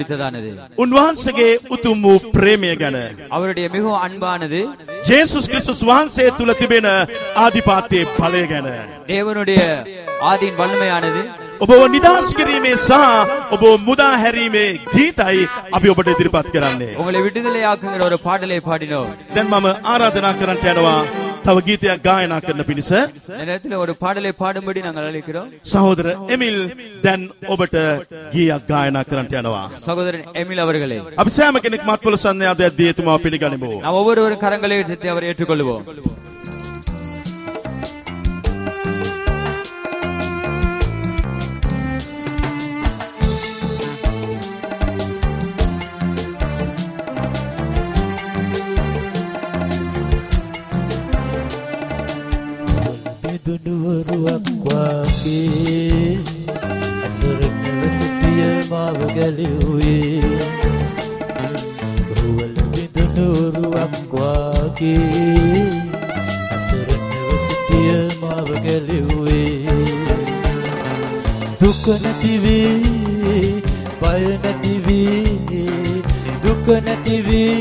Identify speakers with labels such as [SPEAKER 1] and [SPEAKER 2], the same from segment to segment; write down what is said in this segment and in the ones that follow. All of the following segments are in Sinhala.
[SPEAKER 1] பிடித்ததானது
[SPEAKER 2] උන්වහන්සේගේ උතුම් වූ ප්‍රේමය ගැන
[SPEAKER 1] அவருடைய மிகவும் அன்பானது
[SPEAKER 2] ජේසුස් ක්‍රිස්තුස් වහන්සේ තුල තිබෙන ආධිපත්‍යයේ බලය ගැන
[SPEAKER 1] தேவனுடைய ஆதியின் வல்லமையானது
[SPEAKER 2] ඔබව නිදහස් කිරීමේ සහ ඔබ මුදා හැරීමේ ගීතයි අපි ඔබට ඉදිරිපත් කරන්නේ.
[SPEAKER 1] உங்களை விடுதலையாக்குகிற ஒரு பாடலை பாடினோம்.
[SPEAKER 2] දැන් මම ආරාධනා කරන්නට යනවා තව ගීතයක් ගායනා කරන්න පිණිස.
[SPEAKER 1] நேரத்தில் ஒரு பாடலை பாடும்படி நாங்கள் அழைக்கிறோம்.
[SPEAKER 2] සහෝදර එමිල් දැන් ඔබට ගීයක් ගායනා කරන්නට යනවා.
[SPEAKER 1] சகோதரன் எமில் அவர்களே
[SPEAKER 2] අපි සෑම කෙනෙක් මත්පොළ සන්නායදයක් දී එතුමාව පිළිගනිමු.
[SPEAKER 1] நாம் ஒவ்வொருவரும் கரங்களை உயர்த்தி அவரை ஏற்றுக்கொள்வோம்.
[SPEAKER 3] දුනුවරුවක් වාගේ අසරණ සිටිය මාව ගැලුවේ රුවල විදුනුවරුවක් වාගේ අසරණ සිටිය මාව ගැලුවේ දුක නැති වේ බය නැති වේ දුක නැති වේ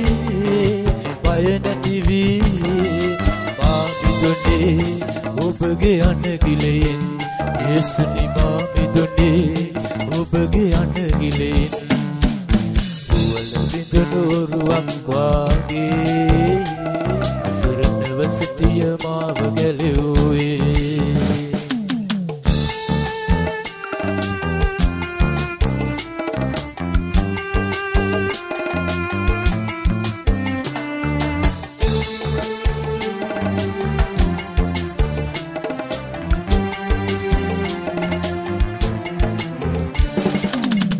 [SPEAKER 3] බය නැති වේ මා විදුනේ ඔබගේ අනගිලෙන් යේසුනි මා මිදුනේ ඔබගේ අනගිලෙන් උවල විදුනුරුවක් වාගේ අසරණව සිටිය මාව ගැලුවේ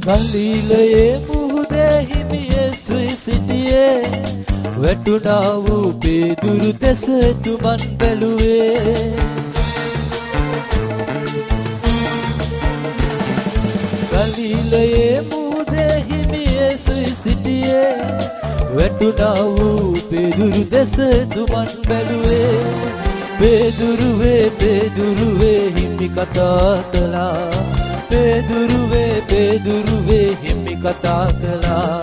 [SPEAKER 3] ගලීලයේ මුහුදේ හිමි යේසුයි සිටියේ වැටුණා වූ පේදුරු දෙස තුමන් බැලුවේ ගලීලයේ මුහුදේ හිමි යේසුයි සිටියේ වැටුණා වූ පේදුරු දෙස තුමන් බැලුවේ පේදුරුවේ හිමි කතා කළා පේදුරුවේ හිමි කතා කළා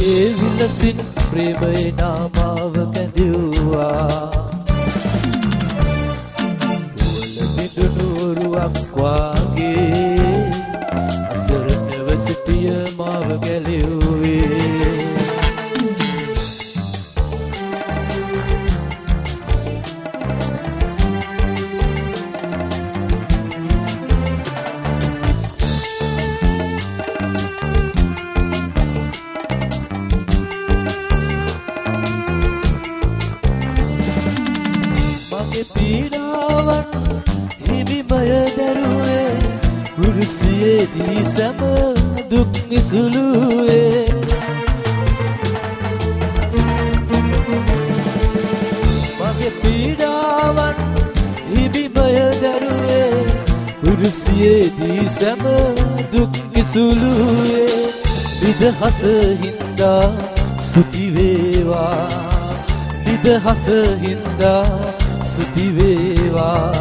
[SPEAKER 3] ඒ විලසින් ප්‍රේමයේ නාමාව කැඳුවා උවල විදුනුවරුවක් වාගේ අසරණව සිටිය මාව ගැලුවේ කුරුසියේදී සැම දුක් නිසුලුවේ මගේ පීඩාවන් හිමිමය දරුවේ කුරුසියේදී සැම දුක් නිසුලුවේ නිදහස හින්දා සුති වේවා නිදහස හින්දා සුති වේවා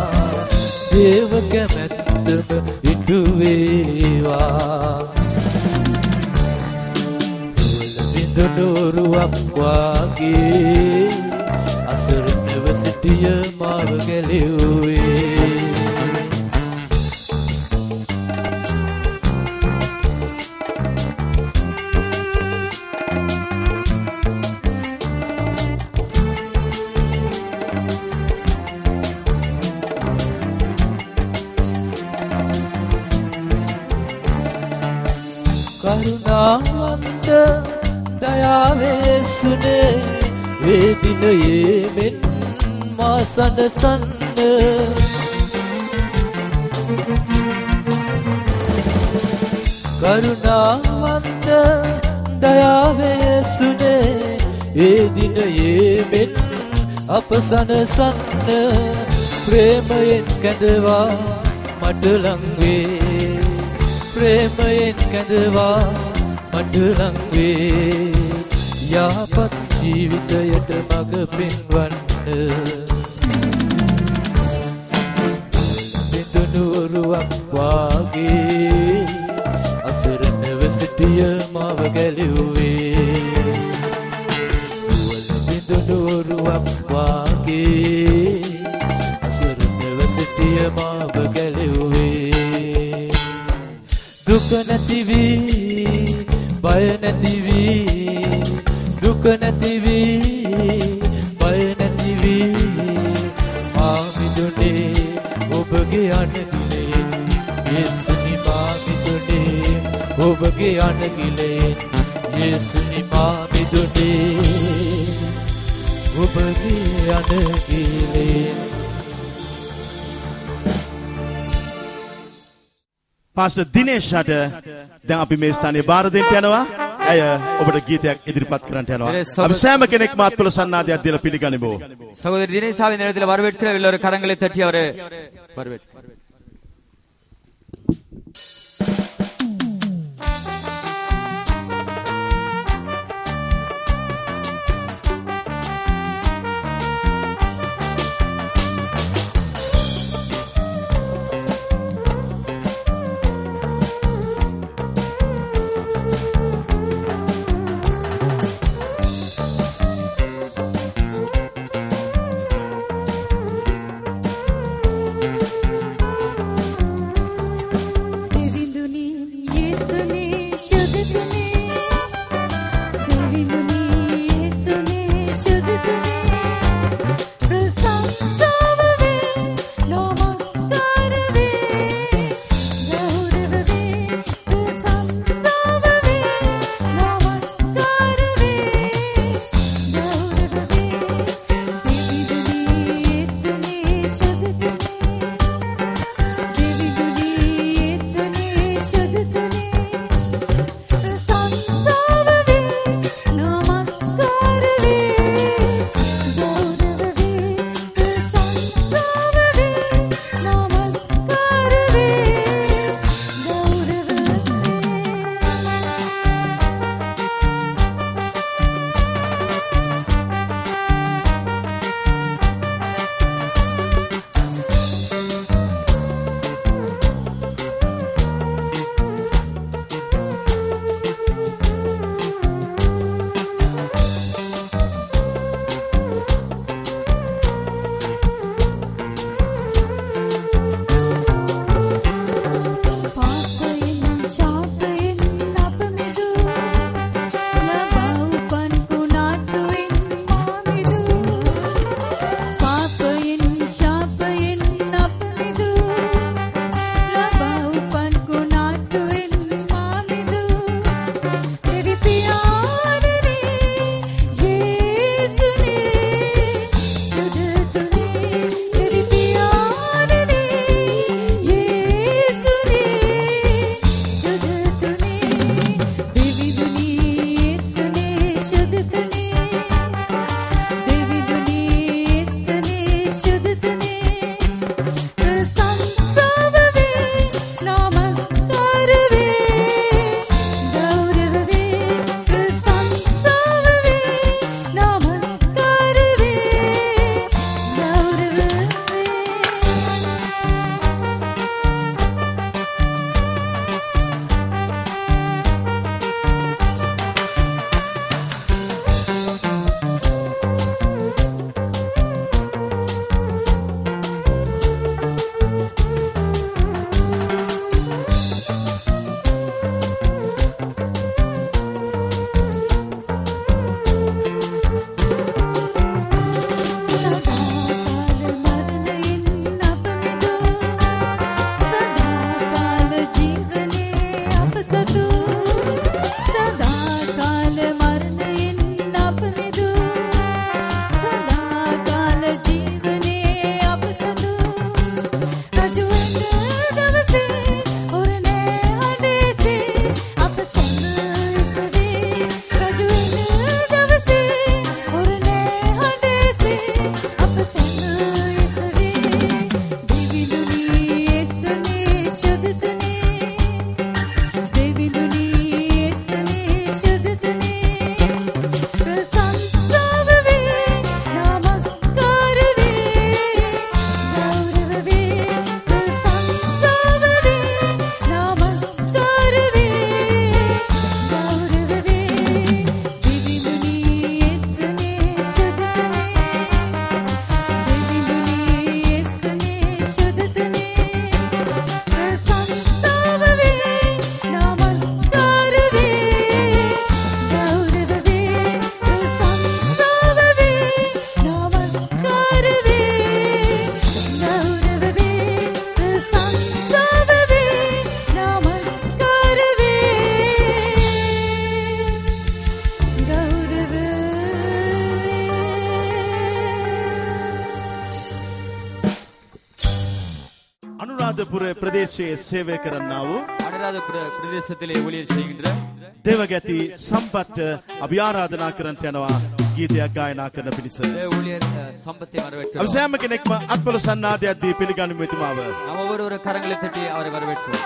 [SPEAKER 3] දේව කැමැත්තම ඉටු වේවා උවල විදුනුරුවක් වාගේ අසරණව සිටිය මාව ගැලුවේ කරුණාවන්ත දයාවේ සුනේ වේදිනයේ මෙන් මා සනසන්න කරුණාවන්ත දයාවේ සුනේ වේදිනයේ මෙන් අප සනසන්න ප්‍රේමයෙන් කැඳවා මට ලං වේ ප්‍රේමයෙන් කැඳවා මට ලං වේ යහපත් ජීවිතයට මඟ පෙන්වන්න විදුනුවරුවක් වාගේ අසරණව සිටිය සිටිය මාව ගැලුවේ වල බිඳුනුරුවක් වාගේ අසරණව සිටිය මාව ගැලුවේ දුක නැති වී බය නැති වී දුක නැති වී බය නැති වී මා මිදුනේ ඔබගේ අනගිලෙන් යේසුනි මා මිදුනේ ඔබගේ අනගිලෙන් යේසුනි මා මිදුනේ ඔබගේ අනගිලෙන්
[SPEAKER 2] පාස්ටර් දිනේෂ්ට දැන් අපි මේ ස්ථානයේ බාර දෙන්න යනවා. ඇය ඔබට ගීතයක් ඉදිරිපත් කරන්නට යනවා. අපි සෑම කෙනෙක් මාත් තුළ සන්නාදයක් දීලා පිළිගනිමු.
[SPEAKER 1] சகோதரி தினேசாவை இந்த நேரத்தில் வரவேற்கிற எல்லோரும் கரங்களை தட்டி அவரை வரவேற்க
[SPEAKER 2] අනුරාධපුර ප්‍රදේශයේ සේවය කරන්නා වූ
[SPEAKER 1] அனுராதபுர பிரதேசத்திலே ஊழியர் செய்கின்ற
[SPEAKER 2] දේවගැති සම්පත් අපි ආරාධනා කරන්නට යනවා ගීතයක් ගායනා කරන පිණිස.
[SPEAKER 1] ஊழியர் சம்பத்தை வரவேற்கிறோம்.
[SPEAKER 2] අපි සෑම කෙනෙක්ම අත්පොළ සන්නාදයක් දී පිළිගනිමු එතුමාව.
[SPEAKER 1] நாம் ஒவ்வொரு கரங்களை தட்டி அவரை வரவேற்கிறோம்.